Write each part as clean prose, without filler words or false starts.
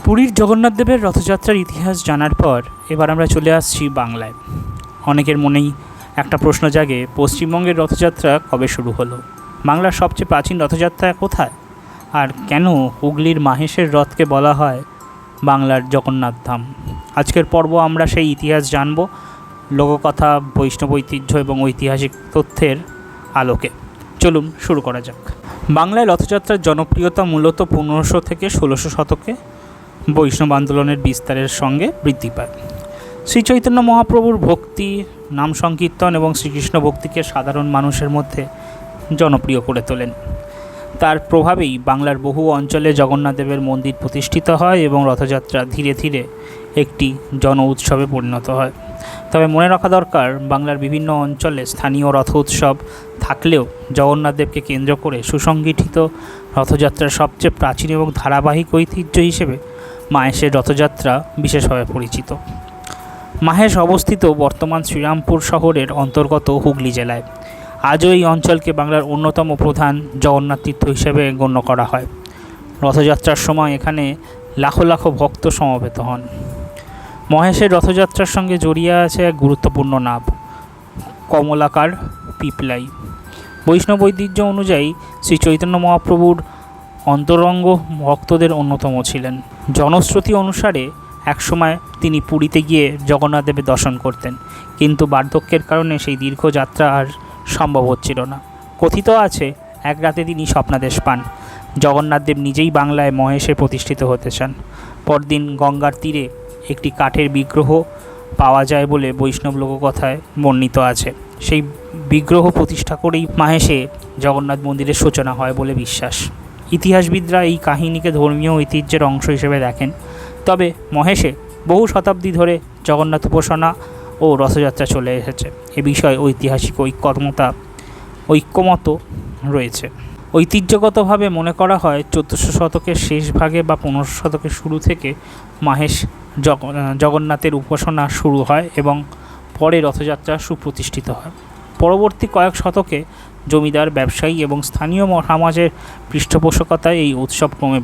পুরীর জগন্নাথ দেবের রথযাত্রার ইতিহাস জানার পর এবার আমরা চলে আসছি বাংলায়। অনেকের মনেই একটা প্রশ্ন জাগে, পশ্চিমবঙ্গের রথযাত্রা কবে শুরু হলো? বাংলার সবচেয়ে প্রাচীন রথযাত্রা কোথায়? আর কেন হুগলির মাহেশের রথকে বলা হয় বাংলার জগন্নাথ ধাম? আজকের পর্ব আমরা সেই ইতিহাস জানব, লোককথা, বৈষ্ণব ঐতিহ্য এবং ঐতিহাসিক তথ্যের আলোকে। চলুন শুরু করা যাক। বাংলায় রথযাত্রার জনপ্রিয়তা মূলত 1500 থেকে 1600 শতকে বৈষ্ণব আন্দোলনের বিস্তারের সঙ্গে বৃদ্ধি পায়। শ্রী চৈতন্য মহাপ্রভুর ভক্তি, নাম সংকীর্তন এবং শ্রীকৃষ্ণ ভক্তিকে সাধারণ মানুষের মধ্যে জনপ্রিয় করে তোলেন। তার প্রভাবেই বাংলার বহু অঞ্চলে জগন্নাথদেবের মন্দির প্রতিষ্ঠিত হয় এবং রথযাত্রা ধীরে ধীরে একটি জন উৎসবে পরিণত হয়। তবে মনে রাখা দরকার, বাংলার বিভিন্ন অঞ্চলে স্থানীয় রথ উৎসব থাকলেও জগন্নাথদেবকে কেন্দ্র করে সুসংগঠিত রথযাত্রার সবচেয়ে প্রাচীন এবং ধারাবাহিক ঐতিহ্য হিসেবে মাহেশের রথযাত্রা বিশেষভাবে পরিচিত। মাহেশ অবস্থিত বর্তমান শ্রীরামপুর শহরের অন্তর্গত হুগলি জেলায়। আজও এই অঞ্চলকে বাংলার অন্যতম প্রধান জগন্নাথ তীর্থ হিসেবে গণ্য করা হয়। রথযাত্রার সময় এখানে লাখো লাখো ভক্ত সমবেত হন। মহেশের রথযাত্রার সঙ্গে জড়িয়ে আছে এক গুরুত্বপূর্ণ নাম, কমলাকার পিপলাই। বৈষ্ণব ঐতিহ্য অনুযায়ী শ্রী চৈতন্য মহাপ্রভুর অন্তরঙ্গ ভক্তদের অন্যতম ছিলেন। জনশ্রুতি অনুসারে একসময় তিনি পুরীতে গিয়ে জগন্নাথদেবের দর্শন করতেন, কিন্তু বার্ধক্যের কারণে সেই দীর্ঘ যাত্রা আর সম্ভব হচ্ছিল না। কথিত আছে, এক রাতে তিনি স্বপ্নাদেশ পান, জগন্নাথদেব নিজেই বাংলায় মহেশে প্রতিষ্ঠিত হতে চান। পরদিন গঙ্গার তীরে একটি কাঠের বিগ্রহ পাওয়া যায় বলে বৈষ্ণব লোককথায় বর্ণিত আছে। সেই বিগ্রহ প্রতিষ্ঠা করেই মাহেশে জগন্নাথ মন্দিরের সূচনা হয় বলে বিশ্বাস। ইতিহাসবিদরা এই কাহিনীকে ধর্মীয় ঐতিহ্যের অংশ হিসেবে দেখেন। তবে মহেশে বহু শতাব্দী ধরে জগন্নাথ উপাসনা ও রথযাত্রা চলে এসেছে। এ বিষয়ে ঐতিহাসিক ঐক্যমত রয়েছে। ঐতিহ্যগতভাবে মনে করা হয় 1400 শতকের শেষ ভাগে বা 1500 শতকের শুরু থেকে মাহেশ জগন্নাথের উপাসনা শুরু হয় এবং পরে রথযাত্রা সুপ্রতিষ্ঠিত হয়। পরবর্তী কয়েক শতকে জমিদার, ব্যবসায়ী এবং স্থানীয় সমাজের পৃষ্ঠপোষকতায় এই উৎসব ক্রমে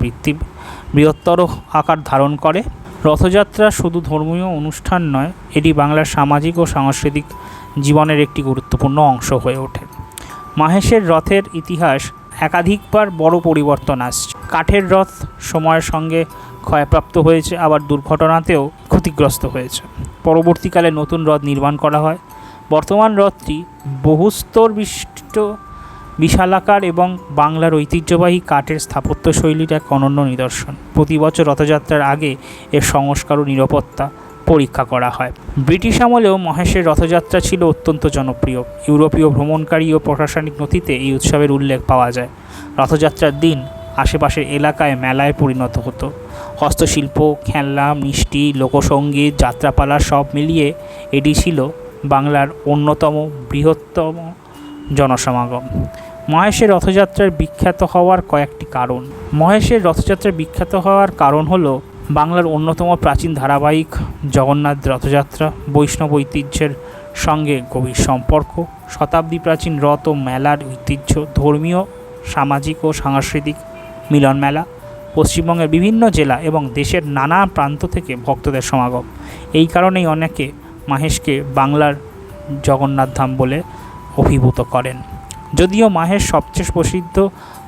বৃহত্তর আকার ধারণ করে। রথযাত্রা শুধু ধর্মীয় অনুষ্ঠান নয়, এটি বাংলার সামাজিক ও সাংস্কৃতিক জীবনের একটি গুরুত্বপূর্ণ অংশ হয়ে ওঠে। মাহেশের রথের ইতিহাস একাধিকবার বড় পরিবর্তন আসছে। কাঠের রথ সময়ের সঙ্গে ক্ষয়প্রাপ্ত হয়েছে, আবার দুর্ঘটনাতেও ক্ষতিগ্রস্ত হয়েছে। পরবর্তীকালে নতুন রথ নির্মাণ করা হয়। বর্তমান রথটি বহুস্তর বিশিষ্ট, বিশালাকার এবং বাংলার ঐতিহ্যবাহী কাঠের স্থাপত্যশৈলীর এক অনন্য নিদর্শন। প্রতি বছর রথযাত্রার আগে এর সংস্কার ও নিরাপত্তা পরীক্ষা করা হয়। ব্রিটিশ আমলেও মহেশের রথযাত্রা ছিল অত্যন্ত জনপ্রিয়। ইউরোপীয় ভ্রমণকারী ও প্রশাসনিক নথিতে এই উৎসবের উল্লেখ পাওয়া যায়। রথযাত্রার দিন আশেপাশের এলাকায় মেলায় পরিণত হতো। হস্তশিল্প, খেলনা, মিষ্টি, লোকসঙ্গীত, যাত্রাপালা সব মিলিয়ে এটি ছিল বাংলার অন্যতম বৃহত্তম জনসমাগম। মহেশের রথযাত্রার বিখ্যাত হওয়ার কয়েকটি কারণ। মহেশের রথযাত্রার বিখ্যাত হওয়ার কারণ হলো বাংলার অন্যতম প্রাচীন ধারাবাহিক জগন্নাথ রথযাত্রা, বৈষ্ণব ঐতিহ্যের সঙ্গে গভীর সম্পর্ক, শতাব্দী প্রাচীন রথ ও মেলার ঐতিহ্য, ধর্মীয়, সামাজিক ও সাংস্কৃতিক মিলন মেলা, পশ্চিমবঙ্গের বিভিন্ন জেলা এবং দেশের নানা প্রান্ত থেকে ভক্তদের সমাগম। এই কারণেই অনেকে মাহেশকে বাংলার জগন্নাথ ধাম বলে অভিভূত করেন। যদিও মাহেশ সবচেয়ে প্রসিদ্ধ,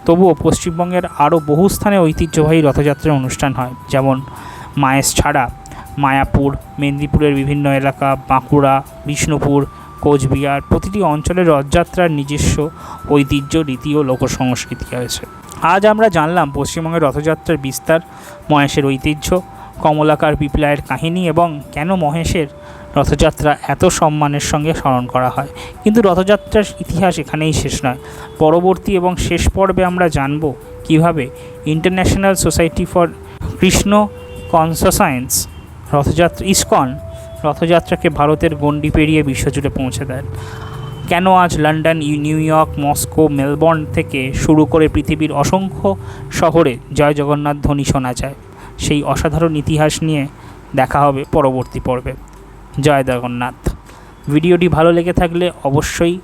তবুও পশ্চিমবঙ্গের আরও বহু স্থানে ঐতিহ্যবাহী রথযাত্রার অনুষ্ঠান হয়, যেমন মাহেশ ছাড়া মায়াপুর, মেদিনীপুরের বিভিন্ন এলাকা, বাঁকুড়া, বিষ্ণুপুর, কোচবিহার, প্রতিটি অঞ্চলের রথযাত্রার নিজস্ব ঐতিহ্য, রীতি ও লোকসংস্কৃতি রয়েছে। আজ আমরা জানলাম পশ্চিমবঙ্গের রথযাত্রার বিস্তার, মহেশের ঐতিহ্য, কমলাকার পিপলাইয়ের কাহিনী এবং কেন মহেশের রথযাত্রা এত সম্মানের সঙ্গে স্মরণ করা হয়। কিন্তু রথযাত্রার ইতিহাস এখানেই শেষ নয়। পরবর্তী এবং শেষ পর্বে আমরা জানব কিভাবে international society for Krishna consciousness ISKCON রথযাত্রাকে ভারতের গণ্ডি পেরিয়ে বিশ্বজুড়ে পৌঁছে দেয়। কেন আজ London, New York, Moscow, Melbourne থেকে শুরু করে পৃথিবীর অসংখ্য শহরে জয় জগন্নাথ ধ্বনি শোনা যায়। সেই অসাধারণ ইতিহাস নিয়ে দেখা হবে পরবর্তী পর্বে। জয় জগন্নাথ। ভিডিওটি ভালো লেগে থাকলে অবশ্যই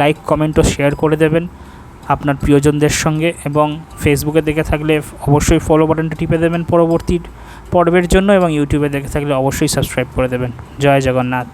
লাইক, কমেন্ট ও শেয়ার করে দেবেন। আপনার প্রিয়জনদের সঙ্গে, এবং ফেসবুকে দেখে থাকলে অবশ্যই ফলো বাটনটা টিপে দেবেন পরবর্তী পর্বের জন্য, এবং ইউটিউবে দেখে থাকলে অবশ্যই সাবস্ক্রাইব করে দেবেন। জয় জগন্নাথ।